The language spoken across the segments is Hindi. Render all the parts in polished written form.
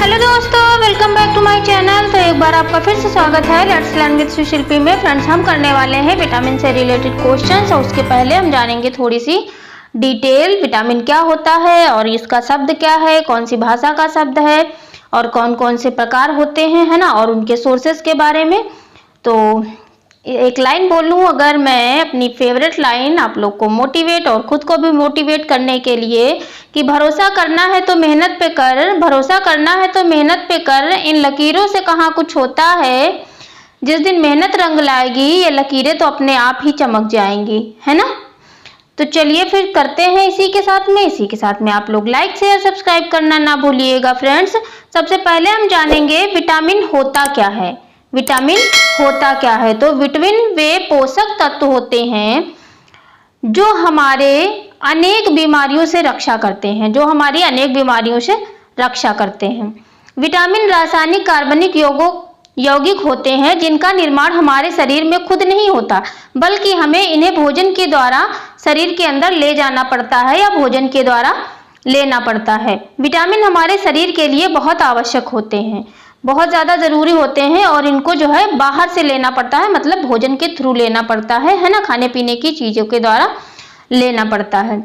हेलो दोस्तों, welcome back to my channel. तो एक बार आपका फिर से स्वागत है लेट्स लर्न विद सुशिल्पी में। फ्रेंड्स, हम करने वाले हैं विटामिन से रिलेटेड क्वेश्चंस और उसके पहले हम जानेंगे थोड़ी सी डिटेल विटामिन क्या होता है और इसका शब्द क्या है, कौन सी भाषा का शब्द है और कौन कौन से प्रकार होते हैं, है ना, और उनके सोर्सेस के बारे में। तो एक लाइन बोलूं अगर मैं, अपनी फेवरेट लाइन, आप लोग को मोटिवेट और खुद को भी मोटिवेट करने के लिए कि भरोसा करना है तो मेहनत पे कर, भरोसा करना है तो मेहनत पे कर, इन लकीरों से कहाँ कुछ होता है, जिस दिन मेहनत रंग लाएगी ये लकीरें तो अपने आप ही चमक जाएंगी, है ना। तो चलिए फिर करते हैं इसी के साथ में आप लोग लाइक शेयर सब्सक्राइब करना ना भूलिएगा। फ्रेंड्स, सबसे पहले हम जानेंगे विटामिन होता क्या है। विटामिन होता क्या है? तो विटामिन वे पोषक तत्व होते हैं जो हमारे अनेक बीमारियों से रक्षा करते हैं, विटामिन रासायनिक कार्बनिक यौगिक होते हैं जिनका निर्माण हमारे शरीर में खुद नहीं होता, बल्कि हमें इन्हें भोजन के द्वारा शरीर के अंदर ले जाना पड़ता है या भोजन के द्वारा लेना पड़ता है। विटामिन हमारे शरीर के लिए बहुत आवश्यक होते हैं, बहुत ज़्यादा ज़रूरी होते हैं और इनको जो है बाहर से लेना पड़ता है, मतलब भोजन के थ्रू लेना पड़ता है ना, खाने पीने की चीज़ों के द्वारा लेना पड़ता है।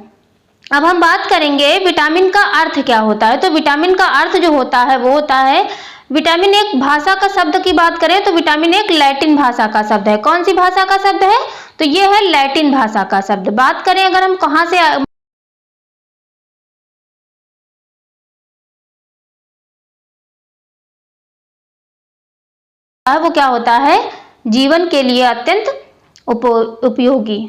अब हम बात करेंगे विटामिन का अर्थ क्या होता है। तो विटामिन का अर्थ जो होता है वो होता है, विटामिन एक भाषा का शब्द की बात करें तो विटामिन एक लैटिन भाषा का शब्द है। कौन सी भाषा का शब्द है? तो ये है लैटिन भाषा का शब्द। बात करें अगर हम कहाँ से, वो क्या होता है, जीवन के लिए अत्यंत उपयोगी।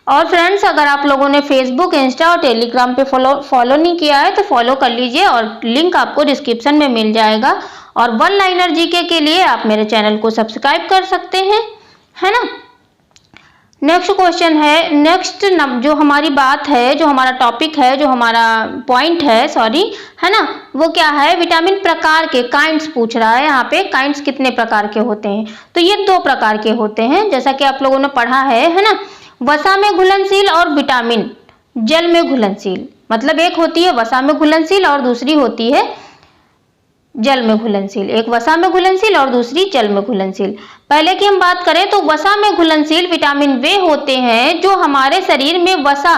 और फ्रेंड्स, अगर आप लोगों ने फेसबुक, इंस्टा और टेलीग्राम पे फॉलो नहीं किया है तो फॉलो कर लीजिए और लिंक आपको डिस्क्रिप्शन में मिल जाएगा। और वन लाइनर जीके के लिए आप मेरे चैनल को सब्सक्राइब कर सकते हैं, है ना। नेक्स्ट क्वेश्चन है, नेक्स्ट जो हमारी बात है, जो हमारा टॉपिक है, जो हमारा पॉइंट है, है ना, वो क्या है, विटामिन प्रकार के काइंड्स पूछ रहा है यहाँ पे। काइंड्स कितने प्रकार के होते हैं? तो ये 2 प्रकार के होते हैं, जैसा कि आप लोगों ने पढ़ा है ना। वसा में घुलनशील और विटामिन जल में घुलनशील, मतलब एक होती है वसा में घुलनशील और दूसरी होती है जल में घुलनशील। एक वसा में घुलनशील और दूसरी जल में घुलनशील। पहले की हम बात करें तो वसा में घुलनशील विटामिन वे होते हैं जो हमारे शरीर में वसा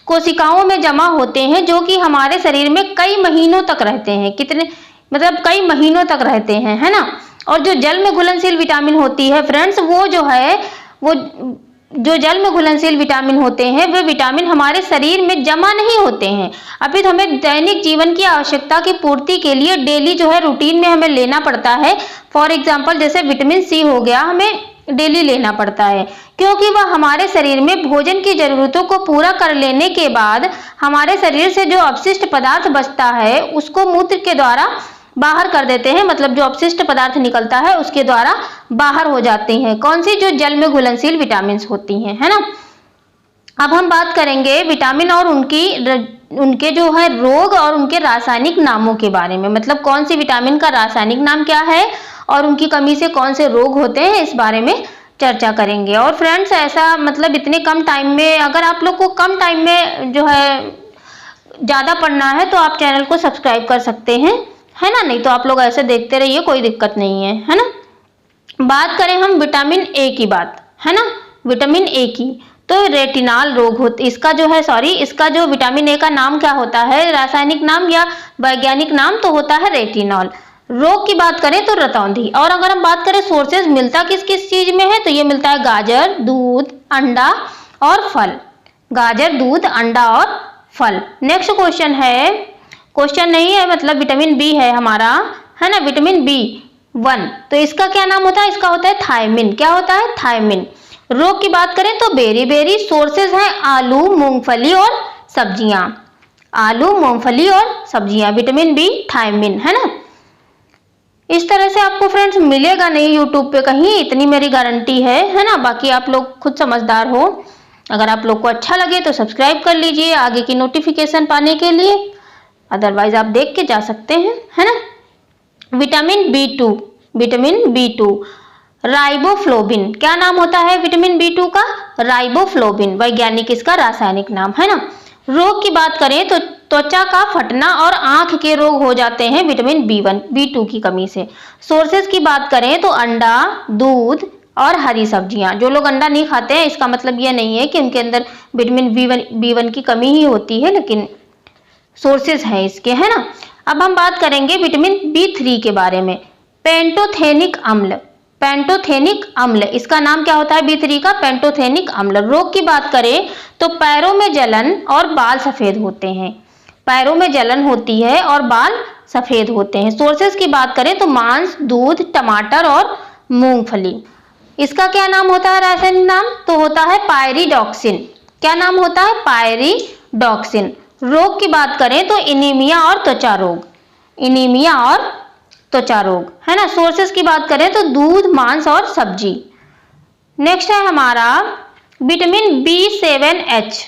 कोशिकाओं में जमा होते हैं, जो कि हमारे शरीर में कई महीनों तक रहते हैं। कितने, मतलब कई महीनों तक रहते हैं, है ना। और जो जल में घुलनशील विटामिन होती है फ्रेंड्स, वो जो जल में घुलनशील विटामिन होते हैं वे विटामिन हमारे शरीर में जमा नहीं होते हैं, अभी हमें दैनिक जीवन की आवश्यकता की पूर्ति के लिए डेली जो है रूटीन में हमें लेना पड़ता है। फॉर एग्जांपल जैसे विटामिन सी हो गया, हमें डेली लेना पड़ता है क्योंकि वह हमारे शरीर में भोजन की जरूरतों को पूरा कर लेने के बाद हमारे शरीर से जो अपशिष्ट पदार्थ बचता है उसको मूत्र के द्वारा बाहर कर देते हैं, मतलब जो अपशिष्ट पदार्थ निकलता है उसके द्वारा बाहर हो जाते हैं। कौन सी? जो जल में घुलनशील विटामिन होती हैं, है ना। अब हम बात करेंगे विटामिन और उनके जो है रोग और उनके रासायनिक नामों के बारे में, मतलब कौन सी विटामिन का रासायनिक नाम क्या है और उनकी कमी से कौन से रोग होते हैं, इस बारे में चर्चा करेंगे। और फ्रेंड्स, ऐसा मतलब इतने कम टाइम में, अगर आप लोग को कम टाइम में जो है ज़्यादा पढ़ना है तो आप चैनल को सब्सक्राइब कर सकते हैं, है ना, नहीं तो आप लोग ऐसे देखते रहिए, कोई दिक्कत नहीं है ना। बात करें हम विटामिन ए की बात, है ना, विटामिन ए की, तो रेटिनॉल रोग होता है इसका जो है, इसका जो विटामिन ए का नाम क्या होता है, रासायनिक नाम या वैज्ञानिक नाम, तो होता है रेटिनॉल। रोग की बात करें तो रतौंधी। और अगर हम बात करें सोर्सेज मिलता किस किस चीज में है, तो ये मिलता है गाजर, दूध, अंडा और फल। गाजर, दूध, अंडा और फल। नेक्स्ट क्वेश्चन है, क्वेश्चन नहीं है, मतलब विटामिन बी है हमारा, है ना, विटामिन B1, तो इसका क्या नाम होता है? इसका होता है थायमिन। क्या होता है? थायमिन। रोग की बात करें तो बेरी सोर्सेज हैं आलू, मूंगफली और सब्जियां। आलू, मूंगफली और सब्जियां, विटामिन बी, थायमिन, है ना। इस तरह से आपको फ्रेंड्स मिलेगा नहीं यूट्यूब पे कहीं, इतनी मेरी गारंटी है ना। बाकी आप लोग खुद समझदार हो। अगर आप लोग को अच्छा लगे तो सब्सक्राइब कर लीजिए आगे की नोटिफिकेशन पाने के लिए, अदरवाइज आप देख के जा सकते हैं, है ना। विटामिन B2 राइबोफ्लोबिन, क्या नाम होता है विटामिन B2 का? राइबोफ्लोबिन, वैज्ञानिक इसका रासायनिक नाम, है ना। रोग की बात करें तो त्वचा का फटना और आंख के रोग हो जाते हैं विटामिन B1 B2 की कमी से। सोर्सेज की बात करें तो अंडा, दूध और हरी सब्जियां। जो लोग अंडा नहीं खाते हैं इसका मतलब ये नहीं है कि उनके अंदर विटामिन B1 की कमी ही होती है, लेकिन सोर्सेज हैं इसके, है ना। अब हम बात करेंगे विटामिन B3 के बारे में। पेंटोथेनिक अम्ल, पेंटोथेनिक अम्ल इसका नाम क्या होता है B3 का? पेंटोथेनिक अम्ल। रोग की बात करें तो पैरों में जलन और बाल सफेद होते हैं। पैरों में जलन होती है और बाल सफेद होते हैं। सोर्सेज की बात करें तो मांस, दूध, टमाटर और मूंगफली। इसका क्या नाम होता है रासायनिक नाम? तो होता है पायरिडॉक्सिन। क्या नाम होता है? पायरिडॉक्सिन। रोग की बात करें तो एनीमिया और त्वचा रोग, एनीमिया और त्वचा रोग, है ना। सोर्सेज की बात करें तो दूध, मांस और सब्जी। नेक्स्ट है हमारा विटामिन B7H।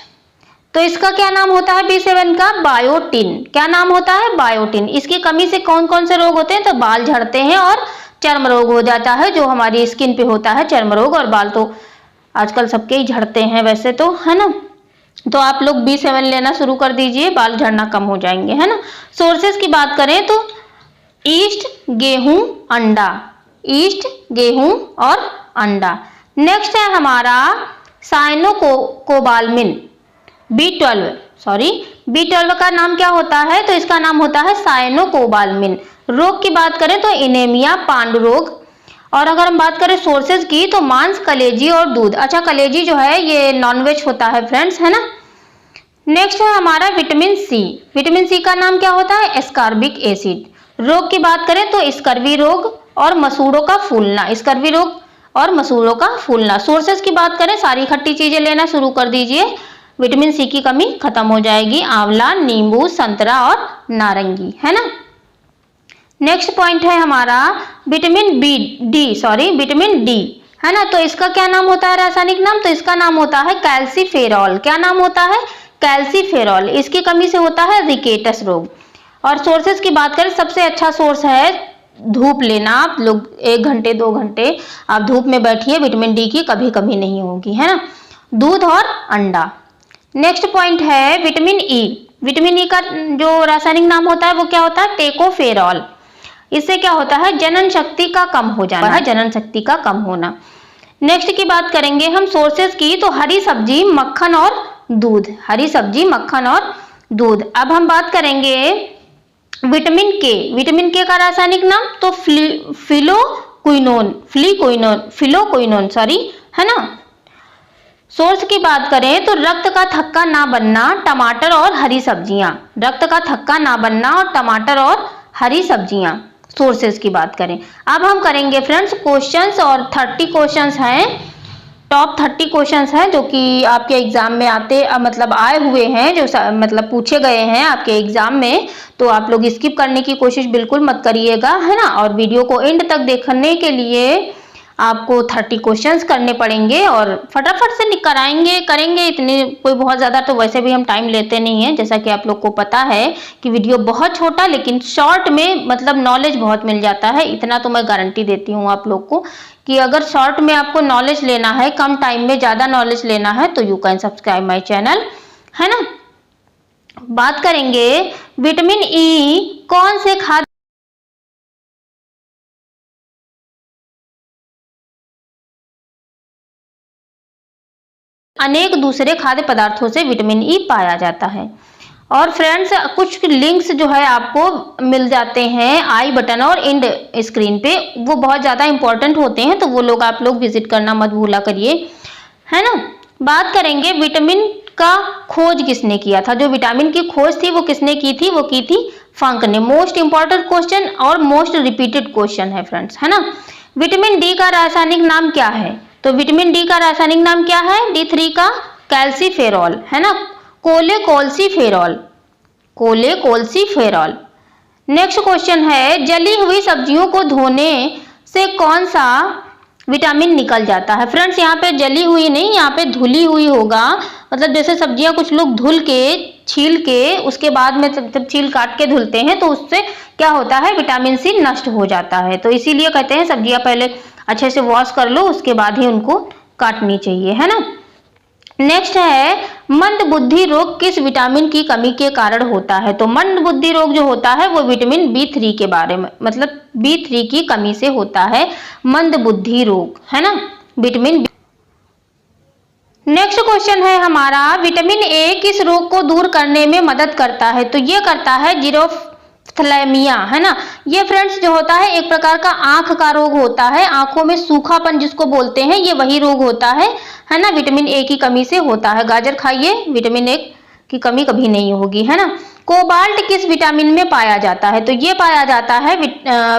तो इसका क्या नाम होता है B7 का? बायोटिन। क्या नाम होता है? बायोटिन। इसकी कमी से कौन कौन से रोग होते हैं? तो बाल झड़ते हैं और चर्म रोग हो जाता है, जो हमारी स्किन पे होता है चर्म रोग। और बाल तो आजकल सबके ही झड़ते हैं वैसे तो, है ना। तो आप लोग B7 लेना शुरू कर दीजिए, बाल झड़ना कम हो जाएंगे, है ना। सोर्सेज की बात करें तो ईस्ट, गेहूं, अंडा, ईस्ट, गेहूं और अंडा। नेक्स्ट है हमारा साइनोकोबाल्मिन B12 का नाम क्या होता है? तो इसका नाम होता है साइनोकोबाल्मिन। रोग की बात करें तो एनीमिया, पांडु रोग। और अगर हम बात करें सोर्सेज की तो मांस, कलेजी और दूध। अच्छा, कलेजी जो है ये नॉनवेज होता है फ्रेंड्स, है ना। नेक्स्ट है हमारा विटामिन सी। विटामिन सी का नाम क्या होता है? Ascorbic acid. रोग की बात करें तो स्कर्वी रोग और मसूड़ों का फूलना, स्कर्वी रोग और मसूड़ों का फूलना। सोर्सेज की बात करें सारी खट्टी चीजें लेना शुरू कर दीजिए, विटामिन सी की कमी खत्म हो जाएगी। आंवला, नींबू, संतरा और नारंगी, है ना। नेक्स्ट पॉइंट है हमारा विटामिन विटामिन डी, है ना। तो इसका क्या नाम होता है रासायनिक नाम? तो इसका नाम होता है कैल्सीफेरॉल। क्या नाम होता है? कैल्सीफेरॉल। इसकी कमी से होता है रिकेटस रोग। और सोर्सेज की बात करें सबसे अच्छा सोर्स है धूप लेना। आप लोग 1 घंटे 2 घंटे आप धूप में बैठिए, विटामिन डी की कभी कमी नहीं होगी, है ना। दूध और अंडा। नेक्स्ट पॉइंट है विटामिन ई। विटामिन ई का जो रासायनिक नाम होता है वो क्या होता है? टेकोफेरॉल। इससे क्या होता है? जनन शक्ति का कम हो जाना है, जनन शक्ति का कम होना। नेक्स्ट की बात करेंगे हम सोर्सेज की तो हरी सब्जी, मक्खन और दूध, हरी सब्जी, मक्खन और दूध। अब हम बात करेंगे विटामिन के। विटामिन के का रासायनिक नाम तो फिलोक्विनोन, है ना। सोर्स की बात करें तो रक्त का थक्का ना बनना, टमाटर और हरी सब्जियां, रक्त का थक्का ना बनना और टमाटर और हरी सब्जियां। सोर्सेज की बात करें। अब हम करेंगे फ्रेंड्स क्वेश्चंस, और 30 क्वेश्चंस हैं, टॉप 30 क्वेश्चंस हैं जो कि आपके एग्जाम में आए हुए हैं, जो मतलब पूछे गए हैं आपके एग्जाम में। तो आप लोग स्किप करने की कोशिश बिल्कुल मत करिएगा, है ना। और वीडियो को एंड तक देखने के लिए आपको 30 क्वेश्चंस करने पड़ेंगे और फटाफट से करेंगे। इतने कोई बहुत ज़्यादा तो वैसे भी हम टाइम लेते नहीं हैं, जैसा कि आप लोग को पता है कि वीडियो बहुत छोटा लेकिन शॉर्ट में मतलब नॉलेज बहुत मिल जाता है। इतना तो मैं गारंटी देती हूँ आप लोग को कि अगर शॉर्ट में आपको नॉलेज लेना है, कम टाइम में ज़्यादा नॉलेज लेना है तो you can subscribe my channel, है ना। बात करेंगे विटामिन ई कौन से खाद्य अनेक दूसरे खाद्य पदार्थों से विटामिन ई पाया जाता है। और फ्रेंड्स कुछ लिंक्स जो है आपको मिल जाते हैं आई बटन और इंड स्क्रीन पे, वो बहुत ज़्यादा इंपॉर्टेंट होते हैं, तो वो लोग आप लोग विजिट करना मत भूला करिए, है ना। बात करेंगे विटामिन का खोज किसने किया था? जो विटामिन की खोज थी वो किसने की थी? वो की थी फंक ने। मोस्ट इंपॉर्टेंट क्वेश्चन और मोस्ट रिपीटेड क्वेश्चन है फ्रेंड्स, है ना। विटामिन डी का रासायनिक नाम क्या है? तो विटामिन डी का रासायनिक नाम क्या है? D3 का कैल्सीफेरॉल, है ना, कोलेकोल्सीफेरॉल। नेक्स्ट क्वेश्चन है जली हुई सब्जियों को धोने से कौन सा विटामिन निकल जाता है? फ्रेंड्स यहाँ पे जली हुई नहीं, यहाँ पे धुली हुई होगा। मतलब जैसे सब्जियां कुछ लोग धुल के, छील के, उसके बाद में जब छील काट के धुलते हैं तो उससे क्या होता है? विटामिन सी नष्ट हो जाता है। तो इसीलिए कहते हैं सब्जियां पहले अच्छे से वॉश कर लो, उसके बाद ही उनको काटनी चाहिए, है ना। नेक्स्ट है मंदबुद्धि रोग किस विटामिन की कमी के कारण होता है। तो मंदबुद्धि रोग जो होता है वो विटामिन B3 के बारे में, मतलब B3 की कमी से होता है मंदबुद्धि रोग, है ना, विटामिन। नेक्स्ट क्वेश्चन है हमारा, विटामिन ए किस रोग को दूर करने में मदद करता है। तो ये करता है जीरोफ्थैल्मिया, है ना। ये फ्रेंड्स जो होता है एक प्रकार का आंख का रोग होता है, आंखों में सूखापन जिसको बोलते हैं, ये वही रोग होता है ना, विटामिन ए की कमी से होता है। गाजर खाइए, विटामिन ए की कमी कभी नहीं होगी, है ना। कोबाल्ट किस विटामिन में पाया जाता है। तो ये पाया जाता है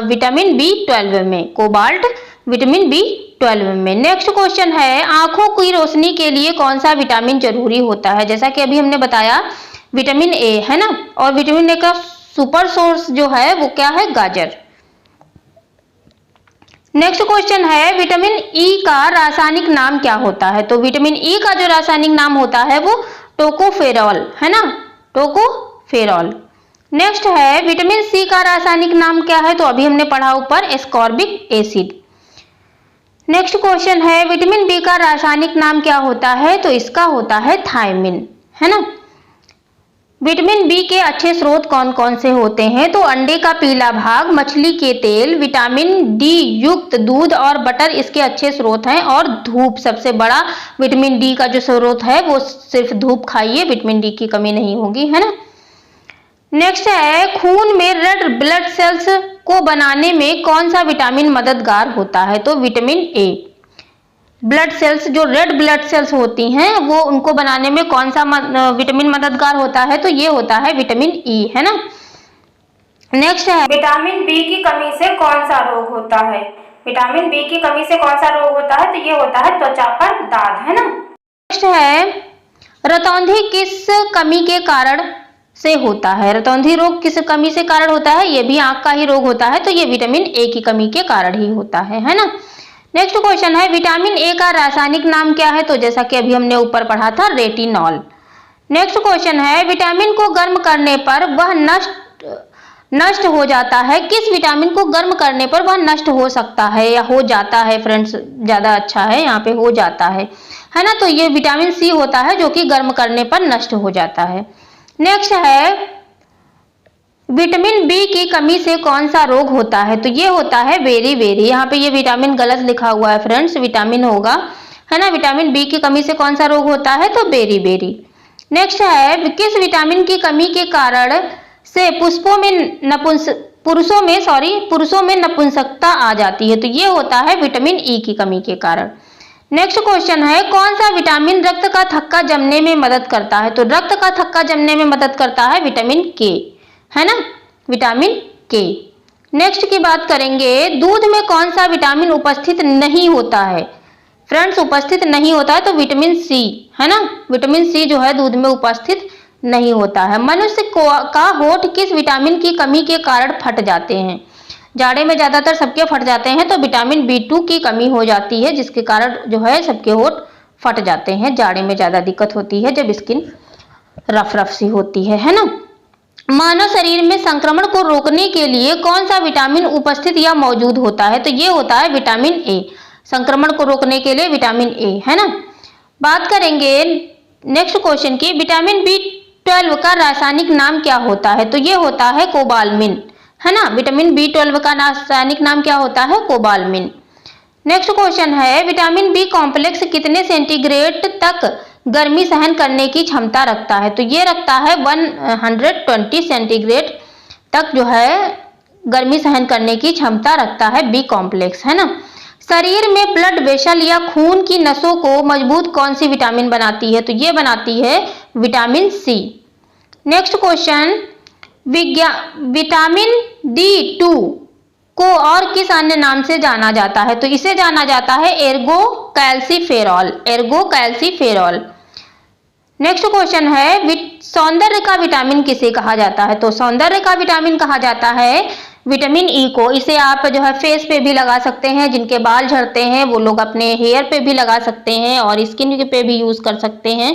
विटामिन B12 में, कोबाल्ट विटामिन B12 में। नेक्स्ट क्वेश्चन है, आंखों की रोशनी के लिए कौन सा विटामिन जरूरी होता है। जैसा कि अभी हमने बताया विटामिन ए, है ना, और विटामिन ए का सुपर सोर्स जो है वो क्या है, गाजर। नेक्स्ट क्वेश्चन है, विटामिन ई का रासायनिक नाम क्या होता है। तो विटामिन ई का जो रासायनिक नाम होता है वो टोकोफेरॉल, है ना, टोकोफेरॉल। नेक्स्ट है, विटामिन सी का रासायनिक नाम क्या है। तो अभी हमने पढ़ा ऊपर, एस्कॉर्बिक एसिड। नेक्स्ट क्वेश्चन है, विटामिन बी का रासायनिक नाम क्या होता है। तो इसका होता है थायमिन, है ना। विटामिन बी के अच्छे स्रोत कौन कौन से होते हैं। तो अंडे का पीला भाग, मछली के तेल, विटामिन डी युक्त दूध और बटर इसके अच्छे स्रोत हैं, और धूप सबसे बड़ा विटामिन डी का जो स्रोत है वो सिर्फ धूप खाइए, विटामिन डी की कमी नहीं होगी, है ना। नेक्स्ट है, खून में रेड ब्लड सेल्स को बनाने में कौन सा विटामिन मददगार होता है। तो विटामिन ए। ब्लड सेल्स, जो रेड ब्लड सेल्स होती हैं वो उनको बनाने में कौन सा विटामिन मददगार होता है। तो ये होता है विटामिन ई, है ना। नेक्स्ट है, विटामिन बी की कमी से कौन सा रोग होता है। विटामिन बी की कमी से कौन सा रोग होता है। तो ये होता है त्वचा पर दाग, है ना। नेक्स्ट है, रतौंधी किस कमी के कारण से होता है। रतौंधी रोग किस कमी से कारण होता है। ये भी आंख का ही रोग होता है, तो ये विटामिन ए की कमी के कारण ही होता है ना। नेक्स्ट क्वेश्चन है, विटामिन ए का रासायनिक नाम क्या है। तो जैसा कि अभी हमने ऊपर पढ़ा था, रेटिनॉल। नेक्स्ट क्वेश्चन है, विटामिन को गर्म करने पर वह नष्ट हो जाता है। किस विटामिन को गर्म करने पर वह नष्ट हो सकता है या हो जाता है। फ्रेंड्स ज्यादा अच्छा है, यहाँ पे हो जाता है ना। तो ये विटामिन सी होता है जो कि गर्म करने पर नष्ट हो जाता है। नेक्स्ट है, विटामिन बी की कमी से कौन सा रोग होता है। तो ये होता है बेरी। यहाँ पे ये विटामिन गलत लिखा हुआ है फ्रेंड्स, विटामिन होगा, है ना। विटामिन बी की कमी से कौन सा रोग होता है। तो बेरी। नेक्स्ट है, किस विटामिन की कमी के कारण से पुरुषों में नपुंसकता आ जाती है। तो ये होता है विटामिन ई की कमी के कारण। नेक्स्ट क्वेश्चन है, कौन सा विटामिन रक्त का थक्का जमने में मदद करता है। तो रक्त का थक्का जमने में मदद करता है विटामिन के, है ना, विटामिन के। नेक्स्ट की बात करेंगे, दूध में कौन सा विटामिन उपस्थित नहीं होता है। फ्रेंड्स उपस्थित नहीं होता है तो विटामिन सी, है ना, विटामिन सी जो है दूध में उपस्थित नहीं होता है। मनुष्य का होठ किस विटामिन की कमी के कारण फट जाते हैं। जाड़े में ज्यादातर सबके फट जाते हैं, तो विटामिन B2 की कमी हो जाती है, जिसके कारण जो है सबके होठ फट जाते हैं। जाड़े में ज्यादा दिक्कत होती है जब स्किन रफ सी होती है ना। मानव शरीर में संक्रमण को रोकने के लिए कौन सा विटामिन उपस्थित या मौजूद होता है। तो ये होता है विटामिन ए, संक्रमण को रोकने के लिए विटामिन ए, है ना। बात करेंगे नेक्स्ट क्वेश्चन की, विटामिन B12 का रासायनिक नाम क्या होता है। तो ये होता है कोबालमिन, है ना। विटामिन B12 का रासायनिक नाम क्या होता है, कोबालमिन। नेक्स्ट क्वेश्चन है, विटामिन बी कॉम्प्लेक्स कितने सेंटीग्रेड तक गर्मी सहन करने की क्षमता रखता है। तो ये रखता है 120 सेंटीग्रेड तक जो है गर्मी सहन करने की क्षमता रखता है बी कॉम्प्लेक्स, है ना। शरीर में ब्लड वेसल या खून की नसों को मजबूत कौन सी विटामिन बनाती है। तो ये बनाती है vitamin C. Next question, vitamin D2 को और किस अन्य नाम से जाना जाता है। तो इसे जाना जाता है एर्गो कैल्सीफेरॉल। नेक्स्ट क्वेश्चन है, सौंदर्य का विटामिन किसे कहा जाता है। तो सौंदर्य का विटामिन कहा जाता है विटामिन ई को। इसे आप जो है फेस पे भी लगा सकते हैं, जिनके बाल झड़ते हैं वो लोग अपने हेयर पे भी लगा सकते हैं, और स्किन पे भी यूज कर सकते हैं,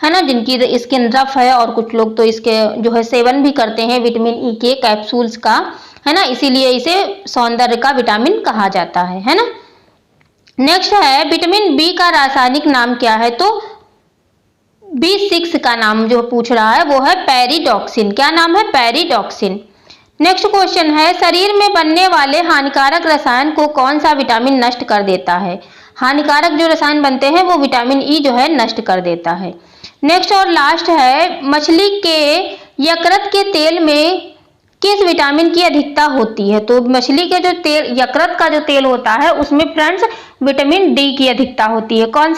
है ना, जिनकी स्किन रफ है। और कुछ लोग तो इसके जो है सेवन भी करते हैं विटामिन ई के कैप्सूल्स का, है ना, इसीलिए इसे सौंदर्य का विटामिन कहा जाता है ना। नेक्स्ट है, विटामिन बी का रासायनिक नाम क्या है। तो B6 का नाम जो पूछ रहा है वो है पेरिडॉक्सिन। क्या नाम है? पेरिडॉक्सिन। नेक्स्ट क्वेश्चन है, शरीर में बनने वाले हानिकारक रसायन को कौन सा विटामिन नष्ट कर देता है? हानिकारक जो रसायन बनते हैं वो विटामिन ई जो है नष्ट कर देता है। नेक्स्ट और लास्ट है, मछली के यकृत के तेल में किस विटामिन की अधिकता होती है? तो मछली के जो तेल, यकृत का जो तेल होता है उसमें फ्रेंड्स विटामिन डी की अधिकता होती है। कौन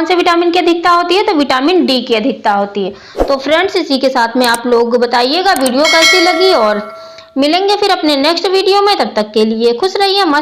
से विटामिन की अधिकता होती है? तो विटामिन डी की अधिकता होती है। तो फ्रेंड्स इसी के साथ में आप लोग बताइएगा वीडियो कैसी लगी, और मिलेंगे फिर अपने नेक्स्ट वीडियो में। तब तक के लिए खुश रहिए, मस्त